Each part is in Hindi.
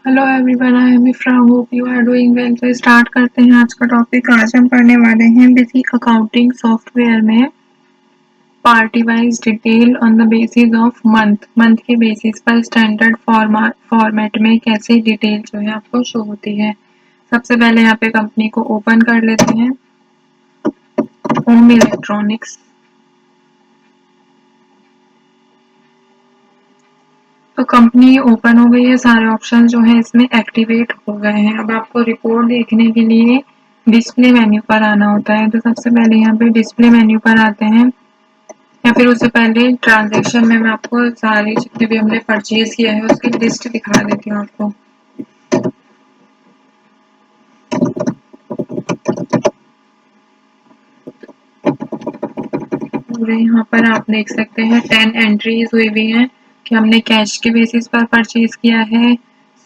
Hello everyone, I am Ifra, hope you are doing well. तो स्टार्ट करते हैं आज का टॉपिक। आज हम पढ़ने वाले हैं बेसिक अकाउंटिंग सॉफ्टवेयर में party wise detail on the basis of month. Month के बेसिस पर स्टैंडर्ड फॉर्मेट में कैसे डिटेल जो है आपको शो होती है। सबसे पहले यहाँ पे कंपनी को ओपन कर लेते हैं। ओम इलेक्ट्रॉनिक्स। तो कंपनी ओपन हो गई है, सारे ऑप्शन जो है इसमें एक्टिवेट हो गए हैं। अब आपको रिपोर्ट देखने के लिए डिस्प्ले मेन्यू पर आना होता है। तो सबसे पहले यहाँ पे डिस्प्ले मेन्यू पर आते हैं, या फिर उससे पहले ट्रांजैक्शन में मैं आपको सारी जितने भी हमने परचेज किया है उसकी लिस्ट दिखा देती हूँ आपको। पूरे यहाँ पर आप देख सकते हैं 10 एंट्रीज हुई हुई हैं कि हमने कैश के बेसिस पर परचेज किया है।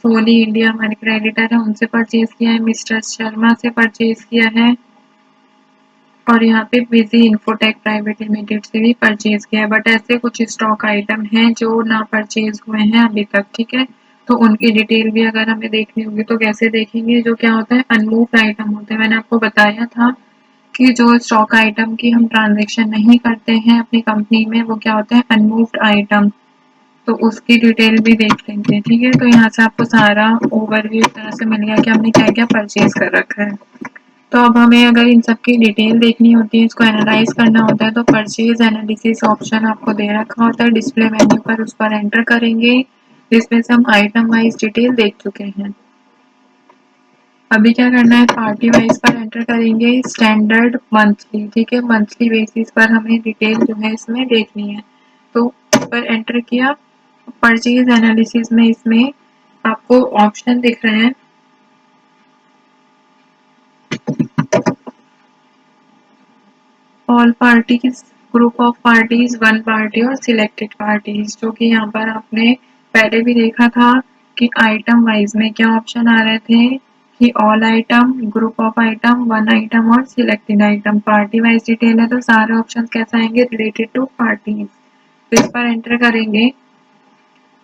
सोनी इंडिया हमारे क्रेडिटर है, उनसे परचेज किया है। मिस्टर शर्मा से परचेज किया है। और यहाँ पे बिजी इन्फोटेक प्राइवेट लिमिटेड से भी परचेज किया है। बट ऐसे कुछ स्टॉक आइटम हैं जो ना परचेज हुए हैं अभी तक, ठीक है। तो उनकी डिटेल भी अगर हमें देखनी होगी तो कैसे देखेंगे। जो क्या होता है, अनमूव्ड आइटम होते हैं। मैंने आपको बताया था कि जो स्टॉक आइटम की हम ट्रांजेक्शन नहीं करते हैं अपनी कंपनी में, वो क्या होता है, अनमूव्ड आइटम। तो उसकी डिटेल भी देख लेंगे, ठीक है। तो यहाँ से आपको सारा ओवरव्यू इस तरह से मिल गया कि हमने क्या क्या परचेज कर रखा है। तो अब हमें अगर इन सब की डिटेल देखनी होती है, इसको एनालाइज करना होता है, तो परचेज एनालिसिस ऑप्शन आपको दे रखा होता है डिस्प्ले मेन्यू पर। उस पर एंटर करेंगे, जिसमें से हम आइटम वाइज डिटेल देख चुके हैं। अभी क्या करना है, पार्टी वाइज पर एंटर करेंगे, स्टैंडर्ड मंथली, ठीक है। मंथली बेसिस पर हमें डिटेल जो है इसमें देखनी है। तो पर एंटर किया। परचेज एनालिसिस में इसमें आपको ऑप्शन दिख रहे हैं, all parties, group of parties, one party और सिलेक्टेड पार्टीज। जो कि यहाँ पर आपने पहले भी देखा था कि आइटम वाइज में क्या ऑप्शन आ रहे थे कि all item, group of item, one item और selected item. Party wise detail है तो सारे ऑप्शन कैसे आएंगे, रिलेटेड टू पार्टीज। तो इस पर एंटर करेंगे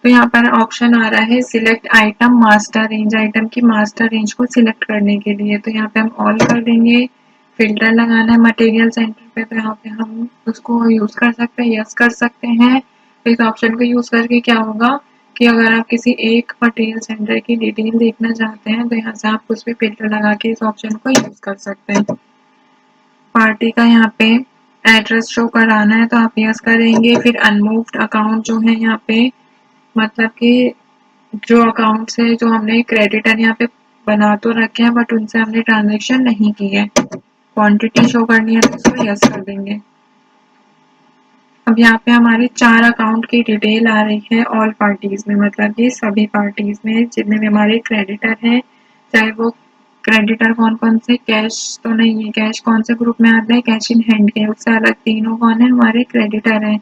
तो यहाँ पर ऑप्शन आ रहा है select item master range. Item की मास्टर रेंज को सिलेक्ट करने के लिए तो यहाँ पे हम ऑल कर देंगे। फिल्टर लगाना है मटेरियल सेंटर पे, तो यहाँ पे हम उसको यूज कर सकते हैं, यस कर सकते हैं। तो इस ऑप्शन को यूज करके क्या होगा कि अगर आप किसी एक मटेरियल सेंटर की डिटेल देखना चाहते हैं तो यहाँ से आप उस पर फिल्टर लगा के इस ऑप्शन को यूज कर सकते हैं। पार्टी का यहाँ पे एड्रेस शो कराना है तो आप यस करेंगे। फिर अनमूव्ड अकाउंट जो है यहाँ पे, मतलब कि जो अकाउंट से जो हमने क्रेडिटर यहाँ पे बना तो रखे हैं बट उनसे हमने ट्रांजेक्शन नहीं की है, क्वांटिटी शो करनी है तो इसको यस कर देंगे। अब यहाँ पे हमारे 4 अकाउंट की डिटेल आ रही है ऑल पार्टीज में, मतलब कि सभी पार्टीज में जितने भी हमारे क्रेडिटर हैं, चाहे वो क्रेडिटर कौन कौन से, कैश तो नहीं है, कैश कौन से ग्रुप में आते हैं, कैश इन हैंड के, उससे अलग तीनों कौन है, हमारे क्रेडिटर हैं।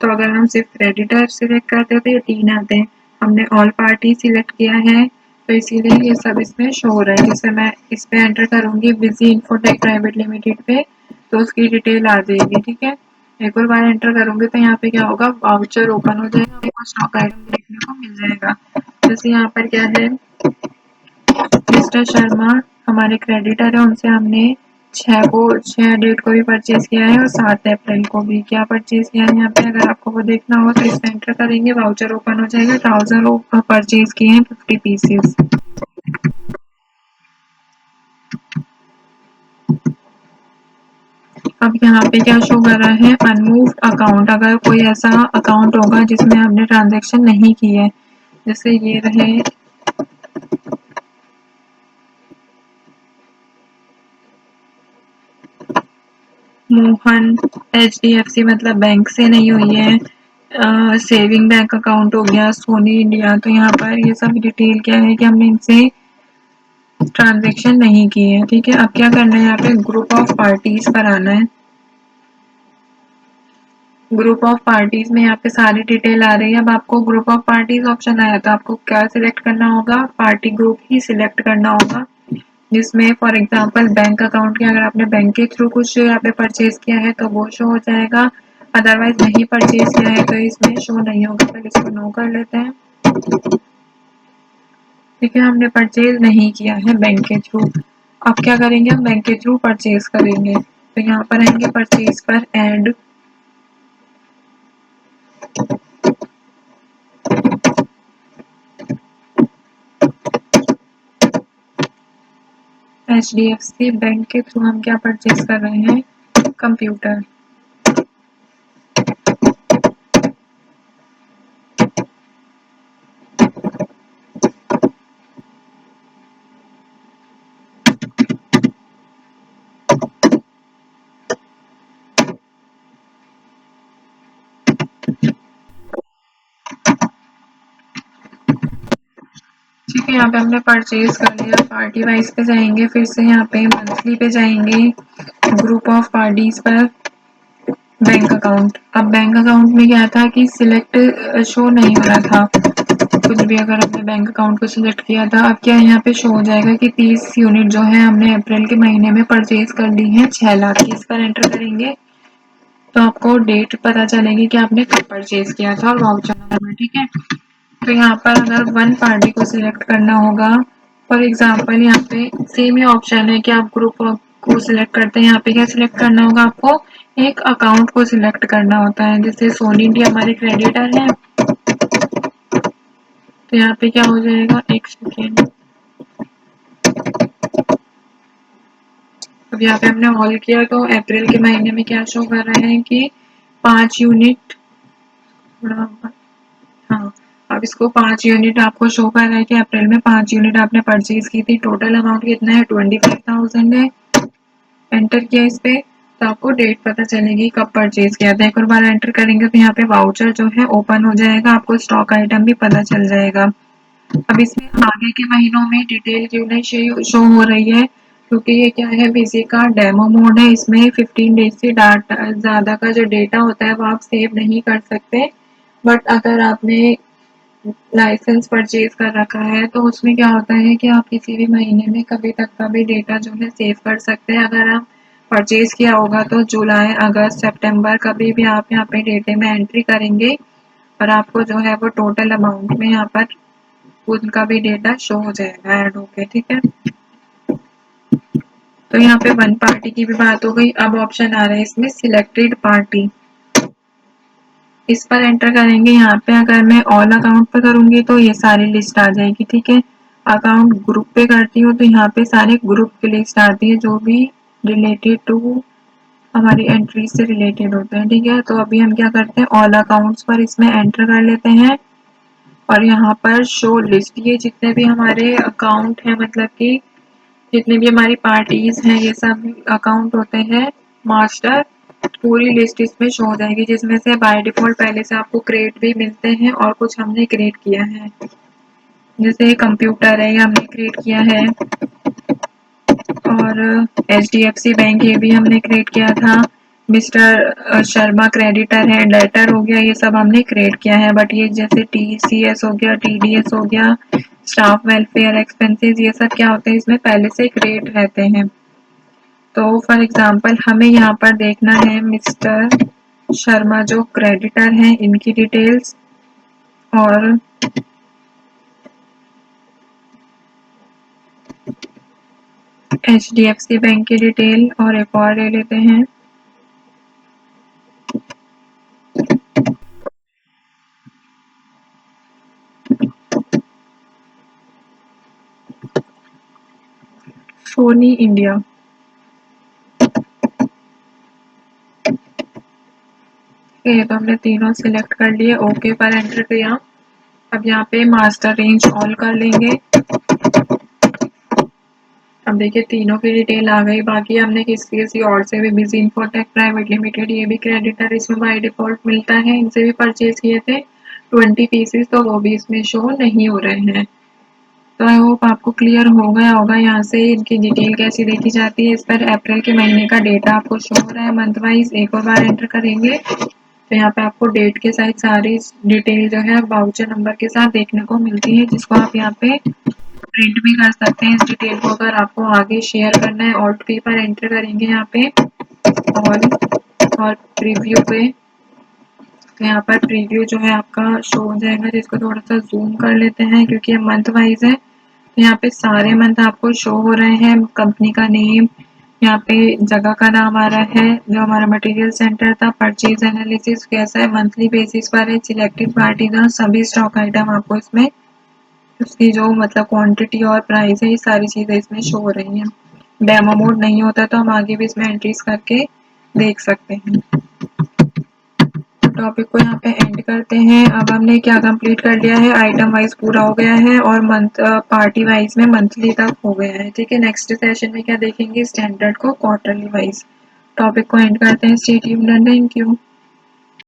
तो अगर हम सिर्फ क्रेडिटर सिलेक्ट करते तो ये 3 आते हैं, हमने ऑल पार्टी सिलेक्ट किया है तो इसीलिए ये सब इसमें शो हो रहा है। जैसे मैं इस पे एंटर करूंगी बिजी इन्फोटेक प्राइवेट लिमिटेड पे, तो उसकी डिटेल आ जाएगी, ठीक है। एक और बार एंटर करूंगी तो यहाँ पे क्या होगा, वाउचर ओपन हो जाएगा, आपको स्टॉक आइटम देखने को मिल जाएगा। जैसे यहाँ पर क्या है, मिस्टर शर्मा हमारे क्रेडिटर है, उनसे हमने 6 डेट को भी परचेज किया है और 7 अप्रैल को भी क्या परचेज किया है। यहाँ पे अगर आपको वो देखना हो तो इस पे एंटर करेंगे, वाउचर ओपन हो जाएगा। ट्राउजर परचेज किए हैं 50 पीसेस। अब यहाँ पे क्या शो कर रहा है, अनमूव्ड अकाउंट। अगर कोई ऐसा अकाउंट होगा जिसमें हमने ट्रांजेक्शन नहीं की है, जैसे ये रहे मोहन HDFC, मतलब बैंक से नहीं हुई है। सेविंग बैंक अकाउंट हो गया सोनी इंडिया। तो यहाँ पर ये सब डिटेल क्या है कि हमने इनसे ट्रांजेक्शन नहीं की है, ठीक है। अब क्या करना है, यहाँ पे ग्रुप ऑफ पार्टीज पर आना है। ग्रुप ऑफ पार्टीज में यहाँ पे सारी डिटेल आ रही है। अब आपको ग्रुप ऑफ पार्टीज ऑप्शन आया तो आपको क्या सिलेक्ट करना होगा, पार्टी ग्रुप ही सिलेक्ट करना होगा, जिसमें फॉर एग्जांपल बैंक अकाउंट के अगर आपने बैंक के थ्रू कुछ यहाँ पे परचेज किया है तो वो शो हो जाएगा, अदरवाइज नहीं परचेज किया है तो इसमें शो नहीं होगा। पहले इसको नो कर लेते हैं। देखिए हमने परचेज नहीं किया है बैंक के थ्रू। अब क्या करेंगे, हम बैंक के थ्रू परचेज करेंगे। तो यहाँ पर आएंगे परचेज पर एड HDFC बैंक के थ्रू हम क्या परचेज कर रहे हैं, कंप्यूटर। ठीक है, यहाँ पे हमने परचेज कर लिया। पार्टी वाइज पे जाएंगे, फिर से यहाँ पे मंथली पे जाएंगे, ग्रुप ऑफ पार्टीज पर बैंक अकाउंट। अब बैंक अकाउंट में क्या था कि सिलेक्ट शो नहीं हो रहा था कुछ भी, अगर हमने बैंक अकाउंट को सिलेक्ट किया था। अब क्या यहाँ पे शो हो जाएगा कि 30 यूनिट जो है हमने अप्रैल के महीने में परचेज कर ली है 6 लाख की। इस पर एंटर करेंगे तो आपको डेट पता चलेगी कि आपने कब परचेज किया था और वाउचर नंबर। ठीक है, तो यहाँ पर अगर वन पार्टी को सिलेक्ट करना होगा, फॉर एग्जाम्पल यहाँ पे सेम ही ऑप्शन है कि आप ग्रुप को सिलेक्ट करते हैं। यहाँ पे क्या सिलेक्ट करना होगा आपको, एक अकाउंट को सिलेक्ट करना होता है। जैसे सोनी इंडिया हमारे क्रेडिटर है, तो यहाँ पे क्या हो जाएगा, एक सेकेंड। अब यहाँ पे हमने ऑल किया तो अप्रैल के महीने में क्या शो कर रहे हैं कि 5 यूनिट, हाँ, अब इसको 5 यूनिट आपको शो कर रहा है कि अप्रैल में 5 यूनिट आपने परचेज की थी। टोटल अमाउंट कितना है, 25,000 है। एंटर किया इस पे तो आपको डेट पता चलेगी कब परचेज किया था। एक और बार एंटर करेंगे तो यहाँ पे वाउचर जो है ओपन हो जाएगा, आपको स्टॉक आइटम भी पता चल जाएगा। अब इसमें आगे के महीनों में डिटेल क्यों नहीं शो हो रही है, क्योंकि ये क्या है, बिजी का डेमो मोड है। इसमें 15 डेज से डाटा ज़्यादा का जो डेटा होता है वो आप सेव नहीं कर सकते। बट अगर आपने लाइसेंस परचेज कर रखा है तो उसमें क्या होता है कि आप किसी भी महीने में कभी तक का भी डेटा जो है सेव कर सकते हैं। अगर आप परचेज किया होगा तो जुलाई, अगस्त, सितंबर कभी भी आप यहाँ पे डेटे में एंट्री करेंगे और आपको जो है वो टोटल अमाउंट में यहाँ पर उनका भी डेटा शो हो जाएगा ऐड होके। ठीक है, तो यहाँ पे वन पार्टी की भी बात हो गई। अब ऑप्शन आ रहा है इसमें सिलेक्टेड पार्टी, इस पर एंटर करेंगे। यहाँ पे अगर मैं ऑल अकाउंट पे करूंगी तो ये सारी लिस्ट आ जाएगी। ठीक है, अकाउंट ग्रुप पे करती हूँ तो यहाँ पे सारे ग्रुप की लिस्ट आती है जो भी रिलेटेड टू हमारी एंट्री से रिलेटेड होते हैं। ठीक है, तो अभी हम क्या करते हैं, ऑल अकाउंट्स पर इसमें एंटर कर लेते हैं और यहाँ पर शो लिस्ट, ये जितने भी हमारे अकाउंट है, मतलब कि जितनी भी हमारी पार्टीज हैं, ये सब अकाउंट होते हैं मास्टर, पूरी लिस्ट इसमें शो हो जाएगी, जिसमें से बाय डिफॉल्ट पहले से आपको क्रिएट भी मिलते हैं और कुछ हमने क्रिएट किया है। जैसे कंप्यूटर है, ये हमने क्रिएट किया है, और HDFC बैंक ये भी हमने क्रिएट किया था। मिस्टर शर्मा क्रेडिटर है, डेटर हो गया, ये सब हमने क्रिएट किया है। बट ये जैसे TCS हो गया, TDS हो गया, स्टाफ वेलफेयर एक्सपेंसेस, ये सब क्या होते हैं, इसमें पहले से क्रिएट रहते हैं। तो फॉर एग्जांपल हमें यहाँ पर देखना है मिस्टर शर्मा जो क्रेडिटर हैं, इनकी डिटेल्स, और HDFC बैंक की डिटेल, और एक और ले लेते हैं सोनी इंडिया। ये तो हमने तीनों सिलेक्ट कर लिए, ओके पर एंटर किया। अब यहाँ पे मास्टर रेंज ऑल कर लेंगे। अब देखिए तीनों की डिटेल आ गई। बाकी हमने किसी और से भी, बिजी इंफोटेक प्राइवेट लिमिटेड, ये भी क्रेडिटर इसमें बाय डिफॉल्ट मिलता है, इनसे भी परचेज किए थे 20 पीसेस, तो वो भी इसमें शो नहीं हो रहे हैं। तो आई होप आपको क्लियर हो गया होगा यहाँ से इनकी डिटेल कैसी देखी जाती है। इस पर अप्रैल के महीने का डेटा आपको शो हो रहा है मंथ वाइज। एक और बार एंटर करेंगे तो यहाँ पे आपको डेट के साथ सारी डिटेल जो है वाउचर नंबर के साथ देखने को मिलती है, जिसको आप यहाँ पे प्रिंट भी कर सकते हैं। इस डिटेल को अगर आपको आगे शेयर करना है, ऑल्ट पी पर एंटर करेंगे यहाँ पे और प्रीव्यू पे, तो यहाँ पर प्रीव्यू जो है आपका शो हो जाएगा, जिसको थोड़ा सा जूम कर लेते हैं क्योंकि ये मंथ वाइज है। यहाँ पे सारे मंथ आपको शो हो रहे हैं, कंपनी का नेम, यहाँ पे जगह का नाम आ रहा है, जो हमारा मटेरियल सेंटर था, परचेज एनालिसिस कैसा है, मंथली बेसिस पर है, सिलेक्टेड पार्टी था, सभी स्टॉक आइटम आपको इसमें उसकी जो मतलब क्वांटिटी और प्राइस है, ये सारी चीजें इसमें शो हो रही हैं। डेमो मोड नहीं होता तो हम आगे भी इसमें एंट्रीज करके देख सकते हैं। टॉपिक को यहाँ पे एंड करते हैं। अब हमने क्या कंप्लीट कर लिया है, आइटम वाइज पूरा हो गया है और मंथ पार्टी वाइज में मंथली तक हो गया है। ठीक है, नेक्स्ट सेशन में क्या देखेंगे, स्टैंडर्ड को क्वार्टरली वाइज। टॉपिक को एंड करते हैं। Stay tuned and thank you.